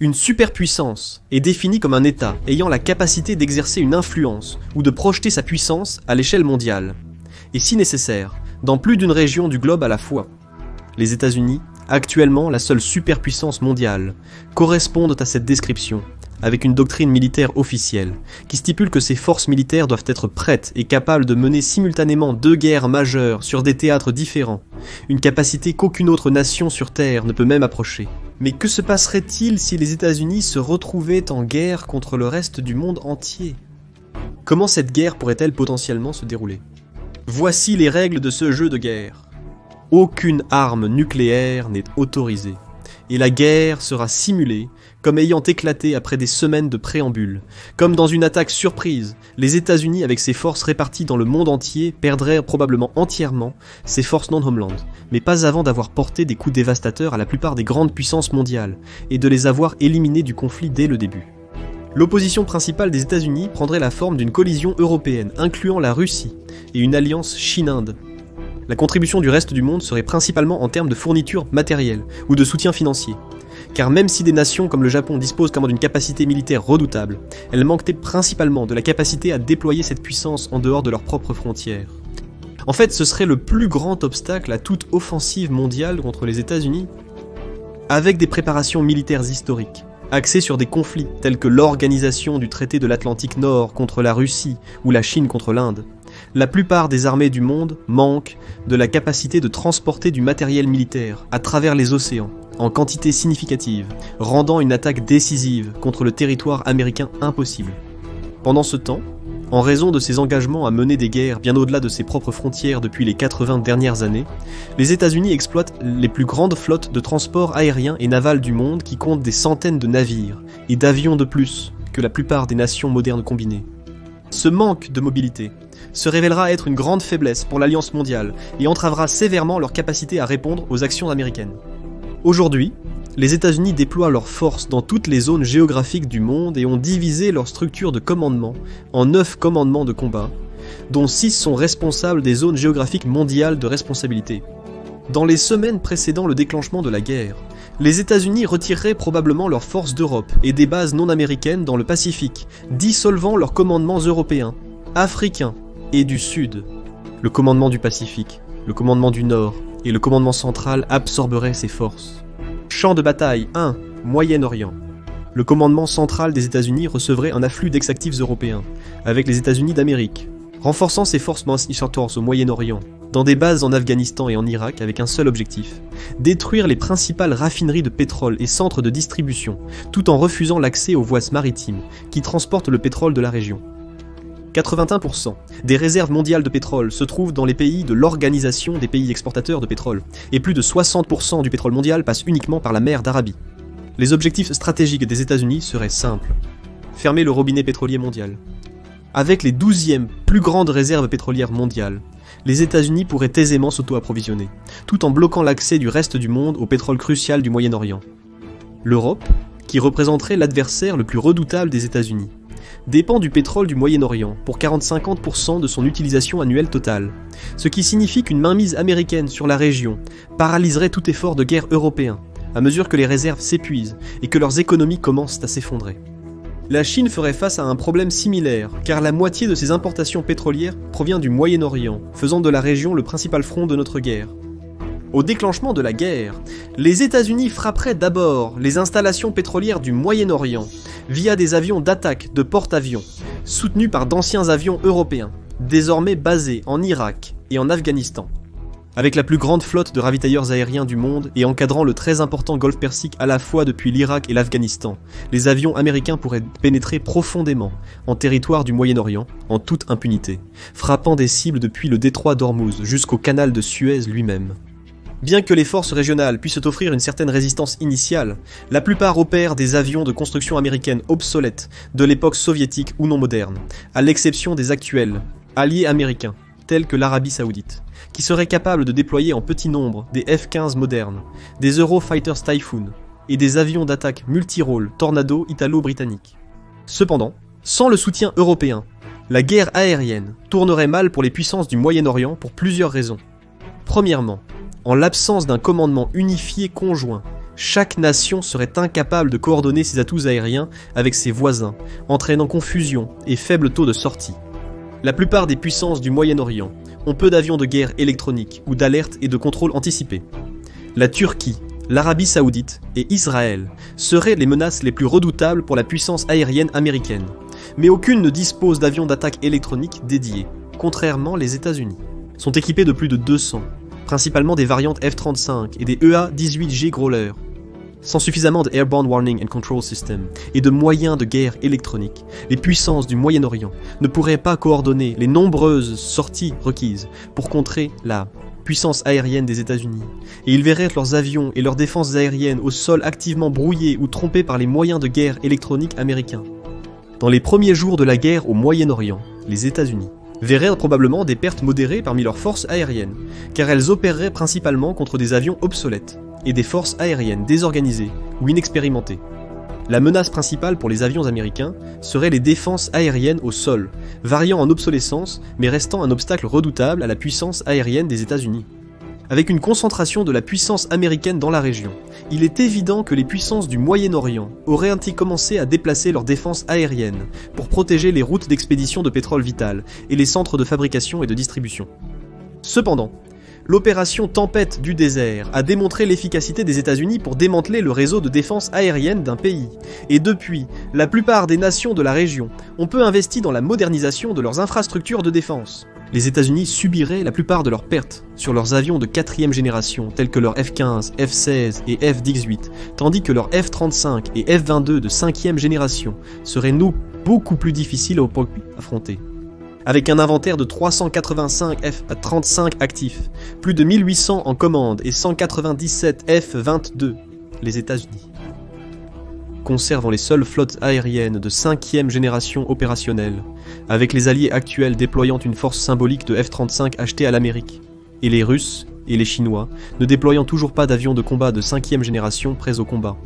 Une superpuissance est définie comme un État ayant la capacité d'exercer une influence ou de projeter sa puissance à l'échelle mondiale, et si nécessaire, dans plus d'une région du globe à la fois. Les États-Unis, actuellement la seule superpuissance mondiale, correspondent à cette description, avec une doctrine militaire officielle, qui stipule que ces forces militaires doivent être prêtes et capables de mener simultanément 2 guerres majeures sur des théâtres différents, une capacité qu'aucune autre nation sur Terre ne peut même approcher. Mais que se passerait-il si les États-Unis se retrouvaient en guerre contre le reste du monde entier? Comment cette guerre pourrait-elle potentiellement se dérouler? Voici les règles de ce jeu de guerre. Aucune arme nucléaire n'est autorisée, et la guerre sera simulée comme ayant éclaté après des semaines de préambule. Comme dans une attaque surprise, les États-Unis avec ses forces réparties dans le monde entier perdraient probablement entièrement ses forces non-homeland, mais pas avant d'avoir porté des coups dévastateurs à la plupart des grandes puissances mondiales, et de les avoir éliminées du conflit dès le début. L'opposition principale des États-Unis prendrait la forme d'une collision européenne, incluant la Russie, et une alliance Chine-Inde. La contribution du reste du monde serait principalement en termes de fourniture matérielle ou de soutien financier. Car même si des nations comme le Japon disposent quand même d'une capacité militaire redoutable, elles manquaient principalement de la capacité à déployer cette puissance en dehors de leurs propres frontières. En fait, ce serait le plus grand obstacle à toute offensive mondiale contre les États-Unis. Avec des préparations militaires historiques, axées sur des conflits tels que l'organisation du traité de l'Atlantique Nord contre la Russie ou la Chine contre l'Inde, la plupart des armées du monde manquent de la capacité de transporter du matériel militaire à travers les océans, en quantité significative, rendant une attaque décisive contre le territoire américain impossible. Pendant ce temps, en raison de ses engagements à mener des guerres bien au-delà de ses propres frontières depuis les 80 dernières années, les États-Unis exploitent les plus grandes flottes de transport aérien et naval du monde qui comptent des centaines de navires et d'avions de plus que la plupart des nations modernes combinées. Ce manque de mobilité se révélera être une grande faiblesse pour l'Alliance mondiale et entravera sévèrement leur capacité à répondre aux actions américaines. Aujourd'hui, les États-Unis déploient leurs forces dans toutes les zones géographiques du monde et ont divisé leur structure de commandement en 9 commandements de combat, dont 6 sont responsables des zones géographiques mondiales de responsabilité. Dans les semaines précédant le déclenchement de la guerre, les États-Unis retireraient probablement leurs forces d'Europe et des bases non américaines dans le Pacifique, dissolvant leurs commandements européens, africains et du Sud. Le commandement du Pacifique, le commandement du Nord et le commandement central absorberaient ces forces. Champ de bataille 1, Moyen-Orient. Le commandement central des États-Unis recevrait un afflux d'ex-actifs européens, avec les États-Unis d'Amérique, renforçant ses forces Manchester au Moyen-Orient, dans des bases en Afghanistan et en Irak avec un seul objectif, détruire les principales raffineries de pétrole et centres de distribution, tout en refusant l'accès aux voies maritimes qui transportent le pétrole de la région. 81% des réserves mondiales de pétrole se trouvent dans les pays de l'Organisation des pays exportateurs de pétrole, et plus de 60% du pétrole mondial passe uniquement par la mer d'Arabie. Les objectifs stratégiques des États-Unis seraient simples. Fermer le robinet pétrolier mondial. Avec les 12e plus grandes réserves pétrolières mondiales, les États-Unis pourraient aisément s'auto-approvisionner, tout en bloquant l'accès du reste du monde au pétrole crucial du Moyen-Orient. L'Europe, qui représenterait l'adversaire le plus redoutable des États-Unis, dépend du pétrole du Moyen-Orient pour 40-50% de son utilisation annuelle totale, ce qui signifie qu'une mainmise américaine sur la région paralyserait tout effort de guerre européen, à mesure que les réserves s'épuisent et que leurs économies commencent à s'effondrer. La Chine ferait face à un problème similaire, car la moitié de ses importations pétrolières provient du Moyen-Orient, faisant de la région le principal front de notre guerre. Au déclenchement de la guerre, les États-Unis frapperaient d'abord les installations pétrolières du Moyen-Orient via des avions d'attaque de porte-avions, soutenus par d'anciens avions européens, désormais basés en Irak et en Afghanistan. Avec la plus grande flotte de ravitailleurs aériens du monde et encadrant le très important golfe Persique à la fois depuis l'Irak et l'Afghanistan, les avions américains pourraient pénétrer profondément en territoire du Moyen-Orient en toute impunité, frappant des cibles depuis le détroit d'Ormuz jusqu'au canal de Suez lui-même. Bien que les forces régionales puissent offrir une certaine résistance initiale, la plupart opèrent des avions de construction américaine obsolètes de l'époque soviétique ou non moderne, à l'exception des actuels, alliés américains, tels que l'Arabie Saoudite, qui seraient capables de déployer en petit nombre des F-15 modernes, des Eurofighters Typhoon et des avions d'attaque multirôle Tornado italo-britanniques. Cependant, sans le soutien européen, la guerre aérienne tournerait mal pour les puissances du Moyen-Orient pour plusieurs raisons. Premièrement, en l'absence d'un commandement unifié conjoint Chaque nation serait incapable de coordonner ses atouts aériens avec ses voisins, entraînant confusion et faible taux de sortie. La plupart des puissances du Moyen-Orient ont peu d'avions de guerre électroniques ou d'alerte et de contrôle anticipés. La Turquie, l'Arabie Saoudite et Israël seraient les menaces les plus redoutables pour la puissance aérienne américaine, mais aucune ne dispose d'avions d'attaque électronique dédiés, contrairement les États-Unis. Sont équipés de plus de 200, principalement des variantes F-35 et des EA-18G Growler. Sans suffisamment de Airborne Warning and Control System et de moyens de guerre électroniques, les puissances du Moyen-Orient ne pourraient pas coordonner les nombreuses sorties requises pour contrer la puissance aérienne des États-Unis, et ils verraient leurs avions et leurs défenses aériennes au sol activement brouillés ou trompés par les moyens de guerre électroniques américains. Dans les premiers jours de la guerre au Moyen-Orient, les États-Unis verraient probablement des pertes modérées parmi leurs forces aériennes, car elles opéreraient principalement contre des avions obsolètes et des forces aériennes désorganisées ou inexpérimentées. La menace principale pour les avions américains serait les défenses aériennes au sol, variant en obsolescence mais restant un obstacle redoutable à la puissance aérienne des États-Unis. Avec une concentration de la puissance américaine dans la région, il est évident que les puissances du Moyen-Orient auraient ainsi commencé à déplacer leurs défenses aériennes pour protéger les routes d'expédition de pétrole vital et les centres de fabrication et de distribution. Cependant, l'opération Tempête du désert a démontré l'efficacité des États-Unis pour démanteler le réseau de défense aérienne d'un pays, et depuis, la plupart des nations de la région ont peu investi dans la modernisation de leurs infrastructures de défense. Les États-Unis subiraient la plupart de leurs pertes sur leurs avions de 4e génération tels que leurs F-15, F-16 et F-18, tandis que leurs F-35 et F-22 de 5e génération seraient beaucoup plus difficiles à affronter. Avec un inventaire de 385 F-35 actifs, plus de 1800 en commande et 197 F-22, les États-Unis conservant les seules flottes aériennes de 5e génération opérationnelles, avec les alliés actuels déployant une force symbolique de F-35 achetée à l'Amérique, et les Russes et les Chinois ne déployant toujours pas d'avions de combat de 5e génération prêts au combat.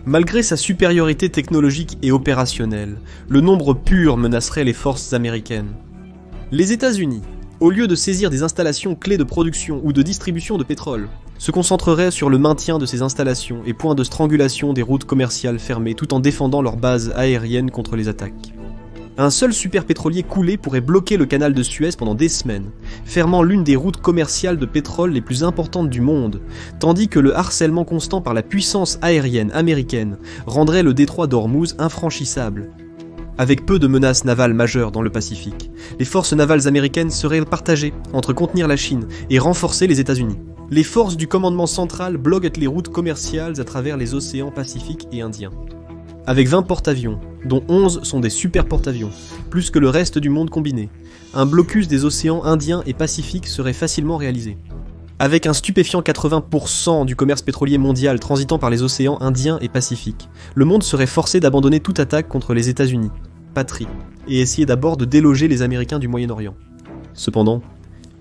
Malgré sa supériorité technologique et opérationnelle, le nombre pur menacerait les forces américaines. Les États-Unis, au lieu de saisir des installations clés de production ou de distribution de pétrole, se concentreraient sur le maintien de ces installations et points de strangulation des routes commerciales fermées tout en défendant leurs bases aériennes contre les attaques. Un seul superpétrolier coulé pourrait bloquer le canal de Suez pendant des semaines, fermant l'une des routes commerciales de pétrole les plus importantes du monde, tandis que le harcèlement constant par la puissance aérienne américaine rendrait le détroit d'Ormuz infranchissable. Avec peu de menaces navales majeures dans le Pacifique, les forces navales américaines seraient partagées entre contenir la Chine et renforcer les États-Unis. Les forces du commandement central bloquent les routes commerciales à travers les océans Pacifique et Indien. Avec 20 porte-avions, dont 11 sont des super porte-avions, plus que le reste du monde combiné, un blocus des océans Indien et Pacifique serait facilement réalisé. Avec un stupéfiant 80% du commerce pétrolier mondial transitant par les océans Indien et Pacifique, le monde serait forcé d'abandonner toute attaque contre les États-Unis, patrie, et essayer d'abord de déloger les Américains du Moyen-Orient. Cependant,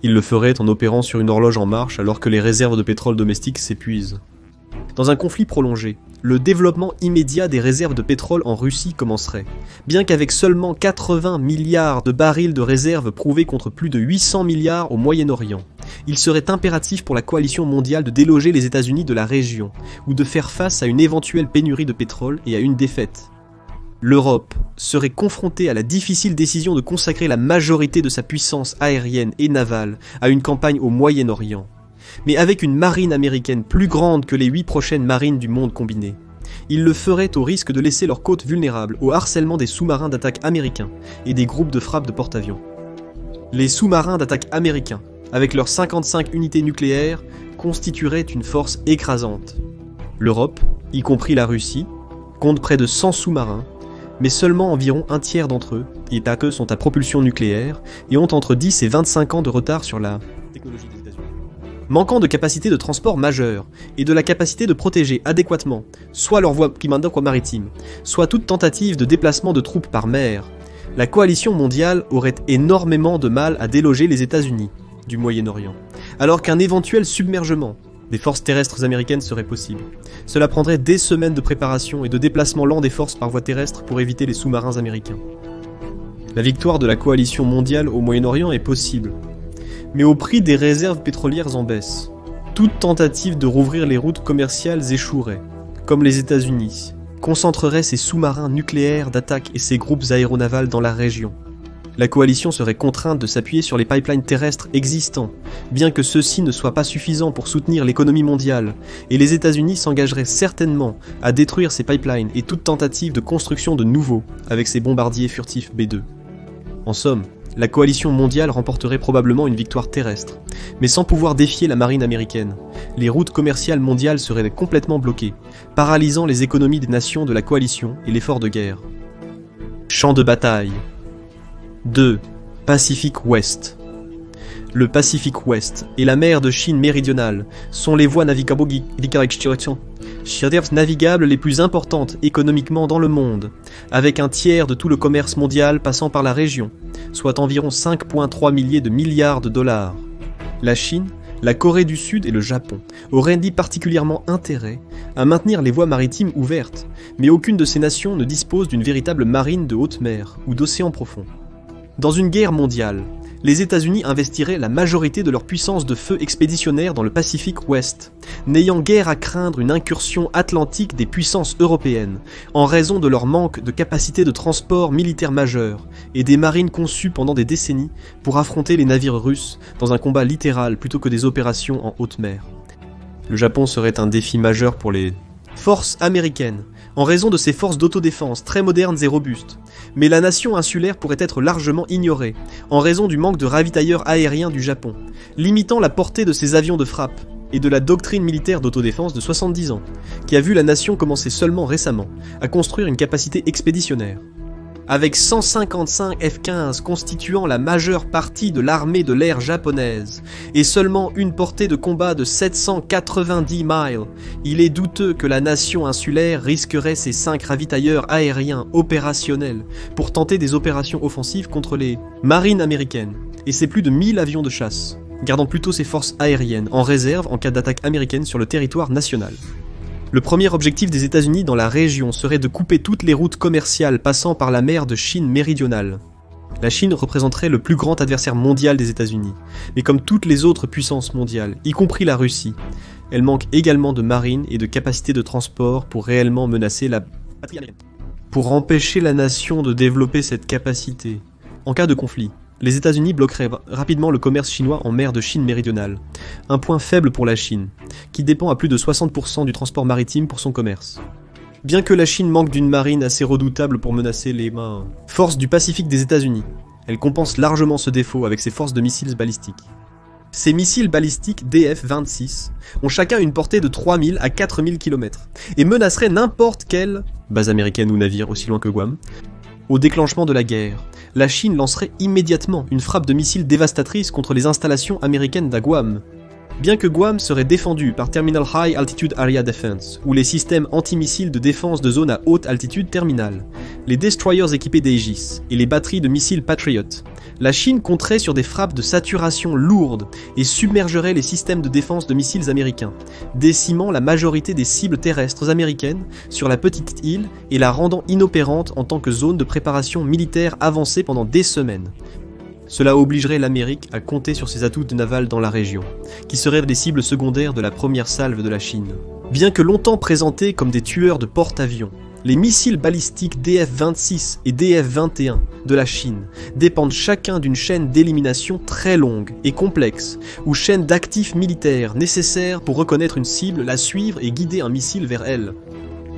il le ferait en opérant sur une horloge en marche alors que les réserves de pétrole domestique s'épuisent. Dans un conflit prolongé, le développement immédiat des réserves de pétrole en Russie commencerait, bien qu'avec seulement 80 milliards de barils de réserves prouvés contre plus de 800 milliards au Moyen-Orient. Il serait impératif pour la coalition mondiale de déloger les États-Unis de la région, ou de faire face à une éventuelle pénurie de pétrole et à une défaite. L'Europe serait confrontée à la difficile décision de consacrer la majorité de sa puissance aérienne et navale à une campagne au Moyen-Orient, mais avec une marine américaine plus grande que les 8 prochaines marines du monde combiné. Ils le feraient au risque de laisser leurs côtes vulnérables au harcèlement des sous-marins d'attaque américains et des groupes de frappe de porte-avions. Les sous-marins d'attaque américains, avec leurs 55 unités nucléaires, constitueraient une force écrasante. L'Europe, y compris la Russie, compte près de 100 sous-marins, mais seulement environ un tiers d'entre eux, et pas que, sont à propulsion nucléaire et ont entre 10 et 25 ans de retard sur la technologie des États-Unis. Manquant de capacité de transport majeure et de la capacité de protéger adéquatement soit leur voie maritime, soit toute tentative de déplacement de troupes par mer, la coalition mondiale aurait énormément de mal à déloger les États-Unis du Moyen-Orient, alors qu'un éventuel submergement des forces terrestres américaines serait possible. Cela prendrait des semaines de préparation et de déplacement lent des forces par voie terrestre pour éviter les sous-marins américains. La victoire de la coalition mondiale au Moyen-Orient est possible, mais au prix des réserves pétrolières en baisse. Toute tentative de rouvrir les routes commerciales échouerait, comme les États-Unis concentrerait ses sous-marins nucléaires d'attaque et ses groupes aéronavals dans la région. La coalition serait contrainte de s'appuyer sur les pipelines terrestres existants, bien que ceux-ci ne soient pas suffisants pour soutenir l'économie mondiale, et les États-Unis s'engageraient certainement à détruire ces pipelines et toute tentative de construction de nouveaux avec ces bombardiers furtifs B-2. En somme, la coalition mondiale remporterait probablement une victoire terrestre, mais sans pouvoir défier la marine américaine. Les routes commerciales mondiales seraient complètement bloquées, paralysant les économies des nations de la coalition et l'effort de guerre. Champ de bataille. 2. Pacifique Ouest. Le Pacifique Ouest et la mer de Chine méridionale sont les voies navigables les plus importantes économiquement dans le monde, avec un tiers de tout le commerce mondial passant par la région, soit environ 5,3 milliers de milliards de dollars. La Chine, la Corée du Sud et le Japon auraient dit particulièrement intérêt à maintenir les voies maritimes ouvertes, mais aucune de ces nations ne dispose d'une véritable marine de haute mer ou d'océan profond. Dans une guerre mondiale, les États-Unis investiraient la majorité de leur puissance de feu expéditionnaire dans le Pacifique Ouest, n'ayant guère à craindre une incursion atlantique des puissances européennes, en raison de leur manque de capacité de transport militaire majeure et des marines conçues pendant des décennies pour affronter les navires russes dans un combat littéral plutôt que des opérations en haute mer. Le Japon serait un défi majeur pour les forces américaines, en raison de ses forces d'autodéfense très modernes et robustes, mais la nation insulaire pourrait être largement ignorée, en raison du manque de ravitailleurs aériens du Japon, limitant la portée de ses avions de frappe, et de la doctrine militaire d'autodéfense de 70 ans, qui a vu la nation commencer seulement récemment à construire une capacité expéditionnaire. Avec 155 F-15 constituant la majeure partie de l'armée de l'air japonaise, et seulement une portée de combat de 790 miles, il est douteux que la nation insulaire risquerait ses 5 ravitailleurs aériens opérationnels pour tenter des opérations offensives contre les marines américaines, et ses plus de 1000 avions de chasse, gardant plutôt ses forces aériennes en réserve en cas d'attaque américaine sur le territoire national. Le premier objectif des États-Unis dans la région serait de couper toutes les routes commerciales passant par la mer de Chine méridionale. La Chine représenterait le plus grand adversaire mondial des États-Unis, mais comme toutes les autres puissances mondiales, y compris la Russie, elle manque également de marine et de capacité de transport pour réellement menacer la patrie américaine. Pour empêcher la nation de développer cette capacité, en cas de conflit, les États-Unis bloqueraient rapidement le commerce chinois en mer de Chine méridionale, un point faible pour la Chine, qui dépend à plus de 60% du transport maritime pour son commerce. Bien que la Chine manque d'une marine assez redoutable pour menacer les forces du Pacifique des États-Unis, elle compense largement ce défaut avec ses forces de missiles balistiques. Ces missiles balistiques DF-26 ont chacun une portée de 3000 à 4000 km et menaceraient n'importe quelle base américaine ou navire aussi loin que Guam. Au déclenchement de la guerre, la Chine lancerait immédiatement une frappe de missiles dévastatrice contre les installations américaines d'à Guam. Bien que Guam serait défendu par Terminal High Altitude Area Defense, ou les systèmes antimissiles de défense de zone à haute altitude terminale, les destroyers équipés d'Aegis et les batteries de missiles Patriot, la Chine compterait sur des frappes de saturation lourdes et submergerait les systèmes de défense de missiles américains, décimant la majorité des cibles terrestres américaines sur la petite île et la rendant inopérante en tant que zone de préparation militaire avancée pendant des semaines. Cela obligerait l'Amérique à compter sur ses atouts navals dans la région, qui seraient des cibles secondaires de la première salve de la Chine. Bien que longtemps présentés comme des tueurs de porte-avions, les missiles balistiques DF-26 et DF-21 de la Chine dépendent chacun d'une chaîne d'élimination très longue et complexe, ou chaîne d'actifs militaires nécessaires pour reconnaître une cible, la suivre et guider un missile vers elle.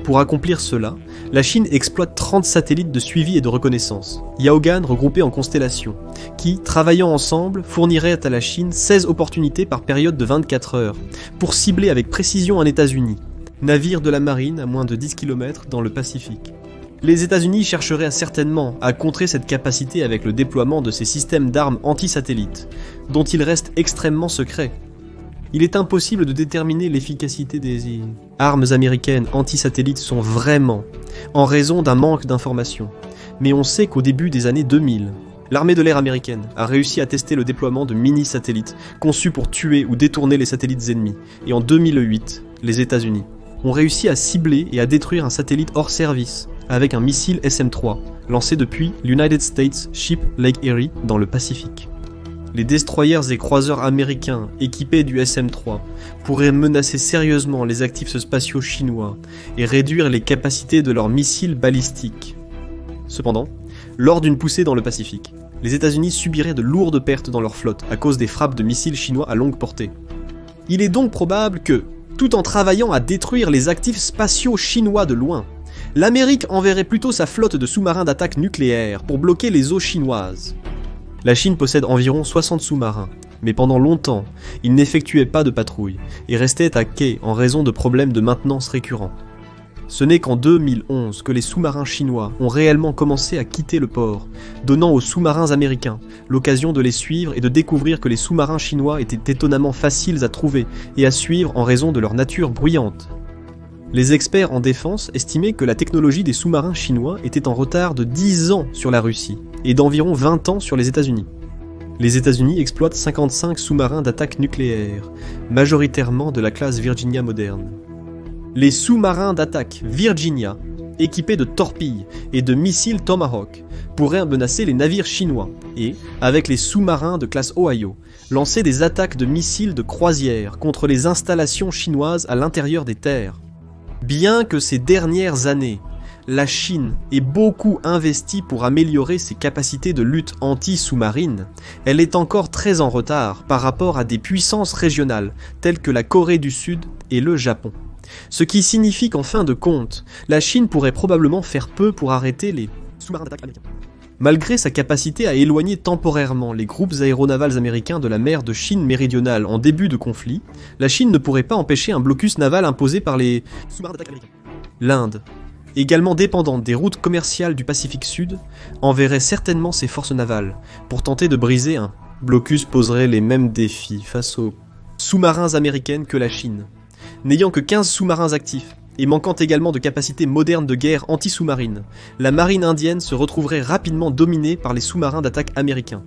Pour accomplir cela, la Chine exploite 30 satellites de suivi et de reconnaissance, Yaogan regroupés en constellations, qui, travaillant ensemble, fourniraient à la Chine 16 opportunités par période de 24 heures, pour cibler avec précision un États-Unis, navire de la marine à moins de 10 km dans le Pacifique. Les États-Unis chercheraient certainement à contrer cette capacité avec le déploiement de ces systèmes d'armes anti-satellites, dont ils restent extrêmement secrets. Il est impossible de déterminer l'efficacité des armes américaines anti-satellites sont vraiment en raison d'un manque d'informations. Mais on sait qu'au début des années 2000, l'armée de l'air américaine a réussi à tester le déploiement de mini-satellites conçus pour tuer ou détourner les satellites ennemis. Et en 2008, les États-Unis ont réussi à cibler et à détruire un satellite hors service avec un missile SM-3 lancé depuis l'United States Ship Lake Erie dans le Pacifique. Les destroyers et croiseurs américains équipés du SM-3 pourraient menacer sérieusement les actifs spatiaux chinois et réduire les capacités de leurs missiles balistiques. Cependant, lors d'une poussée dans le Pacifique, les États-Unis subiraient de lourdes pertes dans leur flotte à cause des frappes de missiles chinois à longue portée. Il est donc probable que, tout en travaillant à détruire les actifs spatiaux chinois de loin, l'Amérique enverrait plutôt sa flotte de sous-marins d'attaque nucléaire pour bloquer les eaux chinoises. La Chine possède environ 60 sous-marins, mais pendant longtemps, ils n'effectuaient pas de patrouille et restaient à quai en raison de problèmes de maintenance récurrents. Ce n'est qu'en 2011 que les sous-marins chinois ont réellement commencé à quitter le port, donnant aux sous-marins américains l'occasion de les suivre et de découvrir que les sous-marins chinois étaient étonnamment faciles à trouver et à suivre en raison de leur nature bruyante. Les experts en défense estimaient que la technologie des sous-marins chinois était en retard de 10 ans sur la Russie et d'environ 20 ans sur les États-Unis. Les États-Unis exploitent 55 sous-marins d'attaque nucléaire, majoritairement de la classe Virginia moderne. Les sous-marins d'attaque Virginia, équipés de torpilles et de missiles Tomahawk, pourraient menacer les navires chinois et, avec les sous-marins de classe Ohio, lancer des attaques de missiles de croisière contre les installations chinoises à l'intérieur des terres. Bien que ces dernières années, la Chine ait beaucoup investi pour améliorer ses capacités de lutte anti-sous-marine, elle est encore très en retard par rapport à des puissances régionales telles que la Corée du Sud et le Japon. Ce qui signifie qu'en fin de compte, la Chine pourrait probablement faire peu pour arrêter les sous-marins d'attaque américains. Malgré sa capacité à éloigner temporairement les groupes aéronavals américains de la mer de Chine méridionale en début de conflit, la Chine ne pourrait pas empêcher un blocus naval imposé par les sous-marins d'attaque américains. L'Inde, également dépendante des routes commerciales du Pacifique Sud, enverrait certainement ses forces navales pour tenter de briser un blocus poserait les mêmes défis face aux sous-marins américaines que la Chine. N'ayant que 15 sous-marins actifs, et manquant également de capacités modernes de guerre anti-sous-marine, la marine indienne se retrouverait rapidement dominée par les sous-marins d'attaque américains.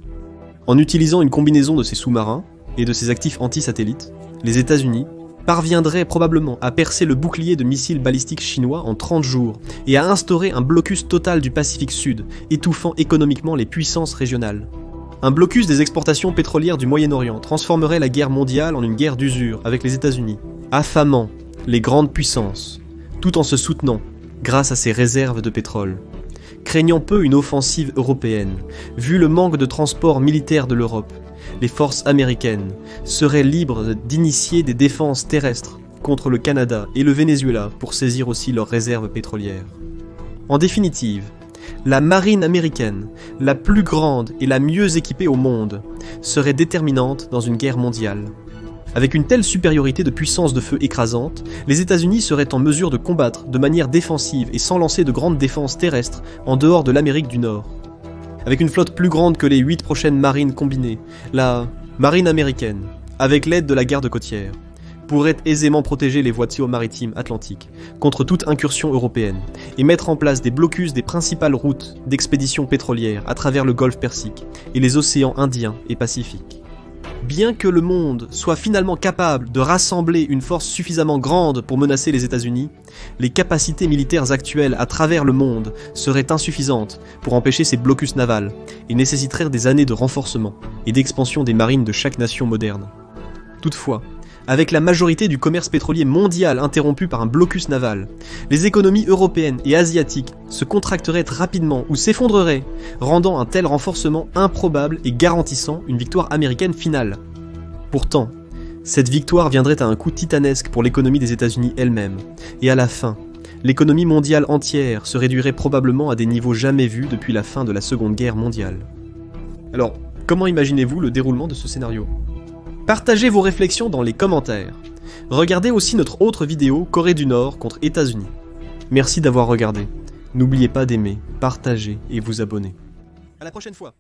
En utilisant une combinaison de ces sous-marins et de ces actifs anti-satellites, les États-Unis parviendraient probablement à percer le bouclier de missiles balistiques chinois en 30 jours et à instaurer un blocus total du Pacifique Sud, étouffant économiquement les puissances régionales. Un blocus des exportations pétrolières du Moyen-Orient transformerait la guerre mondiale en une guerre d'usure avec les États-Unis, affamant les grandes puissances, tout en se soutenant grâce à ses réserves de pétrole. Craignant peu une offensive européenne, vu le manque de transport militaire de l'Europe, les forces américaines seraient libres d'initier des défenses terrestres contre le Canada et le Venezuela pour saisir aussi leurs réserves pétrolières. En définitive, la marine américaine, la plus grande et la mieux équipée au monde, serait déterminante dans une guerre mondiale. Avec une telle supériorité de puissance de feu écrasante, les États-Unis seraient en mesure de combattre de manière défensive et sans lancer de grandes défenses terrestres en dehors de l'Amérique du Nord. Avec une flotte plus grande que les 8 prochaines marines combinées, la marine américaine, avec l'aide de la garde côtière, pourrait aisément protéger les voies maritimes atlantiques contre toute incursion européenne et mettre en place des blocus des principales routes d'expédition pétrolière à travers le golfe Persique et les océans Indien et Pacifique. Bien que le monde soit finalement capable de rassembler une force suffisamment grande pour menacer les États-Unis, les capacités militaires actuelles à travers le monde seraient insuffisantes pour empêcher ces blocus navals et nécessiteraient des années de renforcement et d'expansion des marines de chaque nation moderne. Toutefois, avec la majorité du commerce pétrolier mondial interrompu par un blocus naval, les économies européennes et asiatiques se contracteraient rapidement ou s'effondreraient, rendant un tel renforcement improbable et garantissant une victoire américaine finale. Pourtant, cette victoire viendrait à un coût titanesque pour l'économie des États-Unis elle-même, et à la fin, l'économie mondiale entière se réduirait probablement à des niveaux jamais vus depuis la fin de la Seconde Guerre mondiale. Alors, comment imaginez-vous le déroulement de ce scénario ? Partagez vos réflexions dans les commentaires. Regardez aussi notre autre vidéo Corée du Nord contre États-Unis. Merci d'avoir regardé. N'oubliez pas d'aimer, partager et vous abonner. À la prochaine fois.